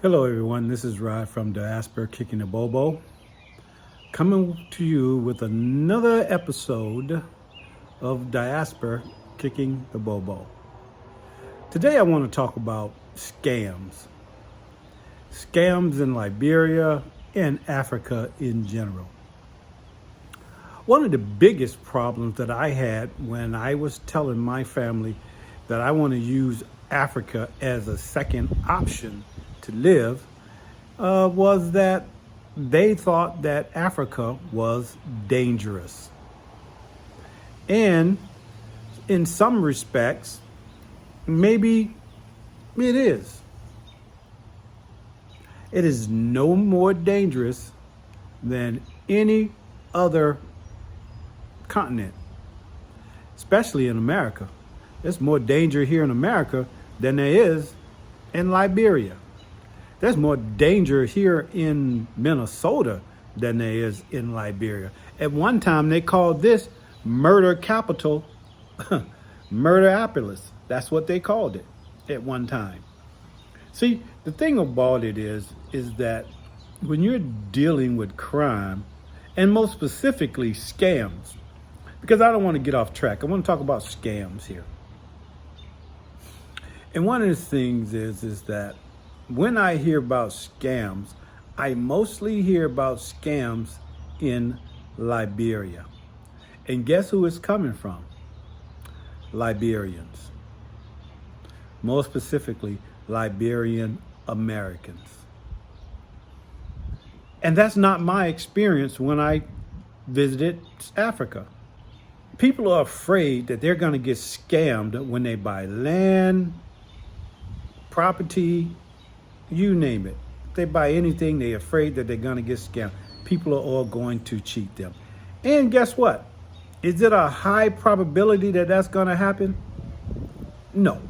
Hello everyone, this is Rod from Diaspora Kicking the Bobo, coming to you with another episode of Diaspora Kicking the Bobo. Today I want to talk about scams. Scams in Liberia and Africa in general. One of the biggest problems that I had when I was telling my family that I want to use Africa as a second option to live was that they thought that Africa was dangerous. And in some respects, maybe it is. It is no more dangerous than any other continent, especially in America. There's more danger here in America than there is in Liberia. There's more danger here in Minnesota than there is in Liberia. At one time, they called this murder capital, Murderapolis. That's what they called it at one time. See, the thing about it is that when you're dealing with crime, and most specifically scams, because I don't want to get off track, I want to talk about scams here. And one of the things is that when I hear about scams, I mostly hear about scams in Liberia. And guess who it's coming from? Liberians. More specifically, Liberian Americans. And that's not my experience when I visited Africa. People are afraid that they're going to get scammed when they buy land, property, you name it. If they buy anything, they're afraid that they're going to get scammed. People are all going to cheat them. And guess what? Is it a high probability that that's going to happen? No.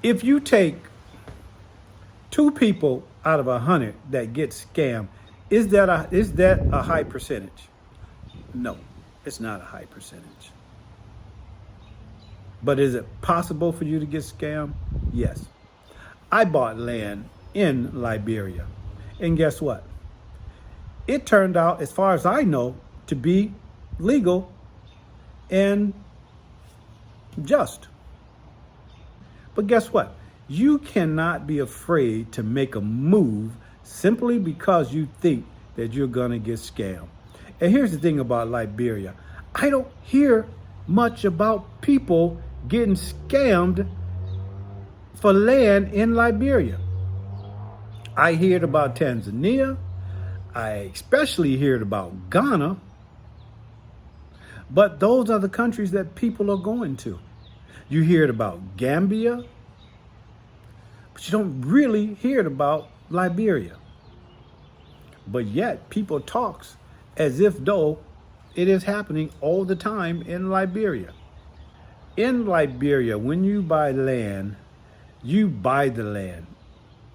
If you take 2 people out of 100 that get scammed, is that a high percentage? No, it's not a high percentage. But is it possible for you to get scammed? Yes. I bought land in Liberia, and guess what? It turned out, as far as I know, to be legal and just. But guess what? You cannot be afraid to make a move simply because you think that you're going to get scammed. And here's the thing about Liberia. I don't hear much about people getting scammed for land in Liberia. I heard about Tanzania. I especially heard about Ghana. But those are the countries that people are going to. You heard about Gambia, but you don't really hear about Liberia. But yet people talks as if though it is happening all the time in Liberia. In Liberia, when you buy land, you buy the land.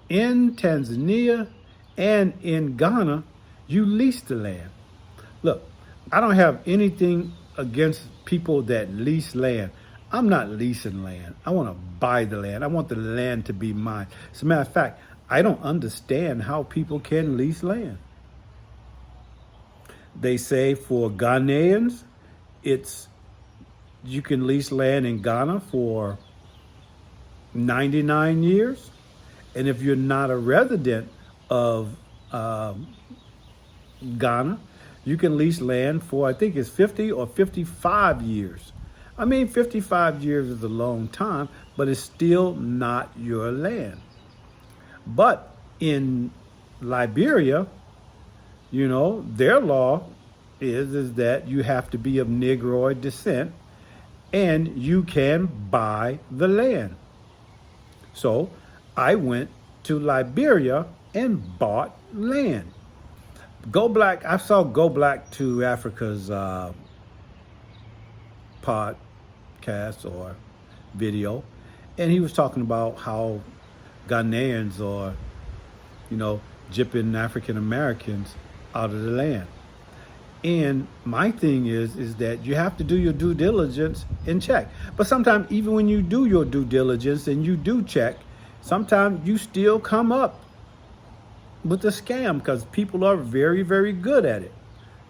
In Tanzania and in Ghana, you lease the land. Look, I don't have anything against people that lease land. I'm not leasing land. I want to buy the land. I want the land to be mine. As a matter of fact, I don't understand how people can lease land. They say for Ghanaians, you can lease land in Ghana for 99 years. And if you're not a resident of Ghana, you can lease land for, I think it's 50 or 55 years. I mean, 55 years is a long time, but it's still not your land. But in Liberia, their law is that you have to be of Negroid descent and you can buy the land. So I went to Liberia and bought land. Go Black, I saw Go Black to Africa's podcast or video, and he was talking about how Ghanaians are, gypping African Americans out of the land. And my thing is that you have to do your due diligence and check. But sometimes even when you do your due diligence and you do check, sometimes you still come up with a scam because people are very, very good at it.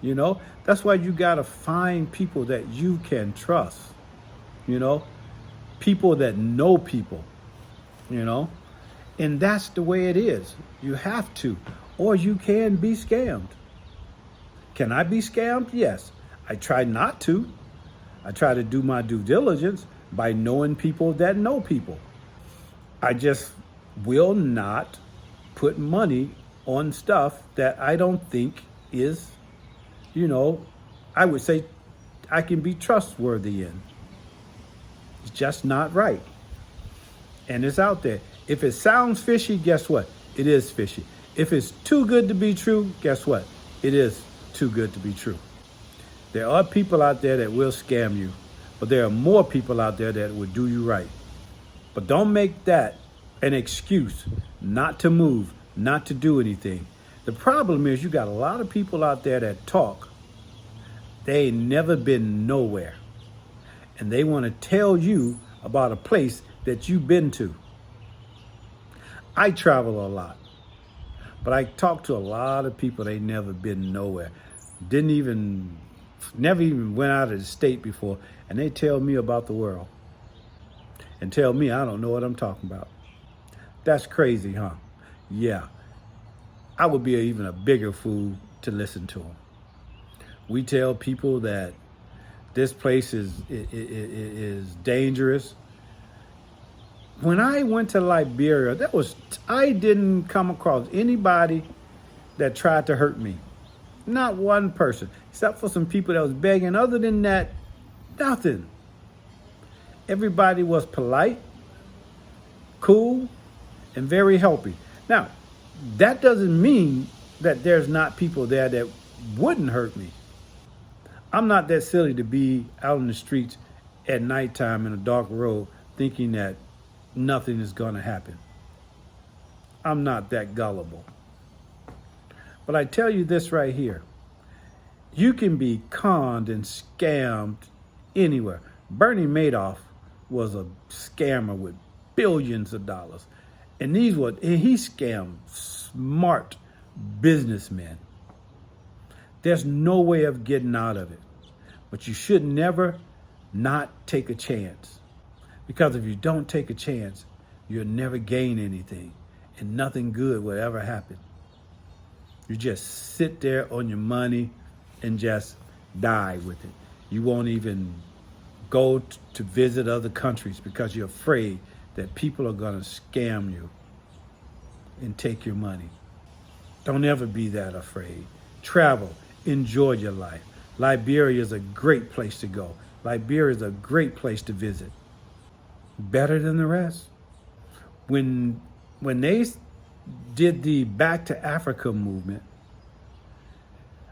You know, that's why you got to find people that you can trust, you know, people that know people, you know, and that's the way it is. You have to, or you can be scammed. Can I be scammed? Yes. I try not to. I try to do my due diligence by knowing people that know people. I just will not put money on stuff that I don't think is, you know, I would say I can be trustworthy in. It's just not right. And it's out there. If it sounds fishy, guess what? It is fishy. If it's too good to be true, guess what? It is too good to be true. There are people out there that will scam you, but there are more people out there that will do you right. But don't make that an excuse not to move, not to do anything. The problem is you got a lot of people out there that talk. They ain't never been nowhere. And they want to tell you about a place that you've been to. I travel a lot, but I talk to a lot of people that ain't never been nowhere. Never even went out of the state before, and they tell me about the world and tell me I don't know what I'm talking about. That's crazy, huh? Yeah. I would be even a bigger fool to listen to them. We tell people that this place is dangerous. When I went to Liberia, I didn't come across anybody that tried to hurt me. Not one person, except for some people that was begging. Other than that, nothing. Everybody was polite, cool, and very healthy. Now, that doesn't mean that there's not people there that wouldn't hurt me. I'm not that silly to be out in the streets at nighttime in a dark road thinking that nothing is going to happen. I'm not that gullible. But I tell you this right here. You can be conned and scammed anywhere. Bernie Madoff was a scammer with billions of dollars. And he scammed smart businessmen. There's no way of getting out of it. But you should never not take a chance. Because if you don't take a chance, you'll never gain anything. And nothing good will ever happen. You just sit there on your money and just die with it. You won't even go to visit other countries because you're afraid that people are going to scam you and take your money. Don't ever be that afraid. Travel. Enjoy your life. Liberia is a great place to go. Liberia is a great place to visit. Better than the rest. When they did the Back to Africa movement,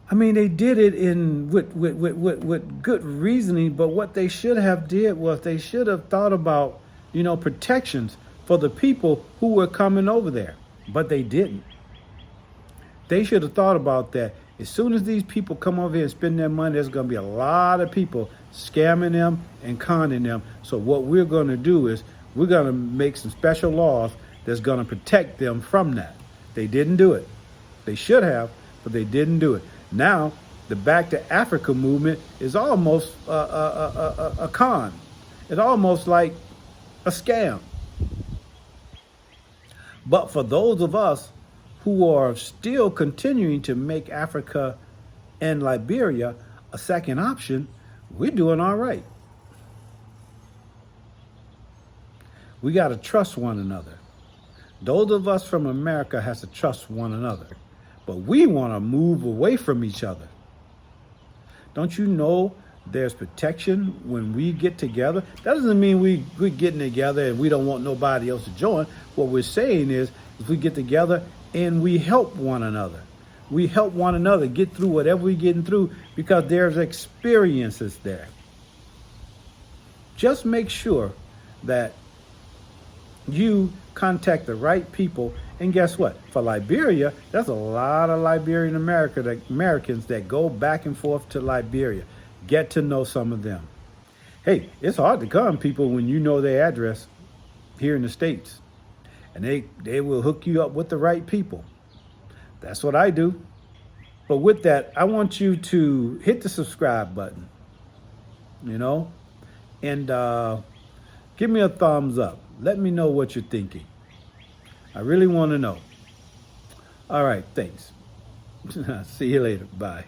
I mean, they did it with good reasoning, but what they should have did was they should have thought about, protections for the people who were coming over there, but they didn't. They should have thought about that. As soon as these people come over here and spend their money, there's going to be a lot of people scamming them and conning them. So what we're going to do is we're going to make some special laws that's going to protect them from that. They didn't do it. They should have, but they didn't do it. Now, the Back to Africa movement is almost a con. It's almost like a scam. But for those of us who are still continuing to make Africa and Liberia a second option, we're doing all right. We got to trust one another. Those of us from America has to trust one another. But we want to move away from each other. Don't you know there's protection when we get together? That doesn't mean we're getting together and we don't want nobody else to join. What we're saying is if we get together and we help one another. We help one another get through whatever we're getting through because there's experiences there. Just make sure that you contact the right people. And guess what? For Liberia, there's a lot of Liberian Americans that go back and forth to Liberia. Get to know some of them. Hey, it's hard to come people when you know their address here in the States. and they will hook you up with the right people. That's what I do. But with that, I want you to hit the subscribe button, you know, and give me a thumbs up. Let me know what you're thinking. I really want to know. All right, thanks. See you later. Bye.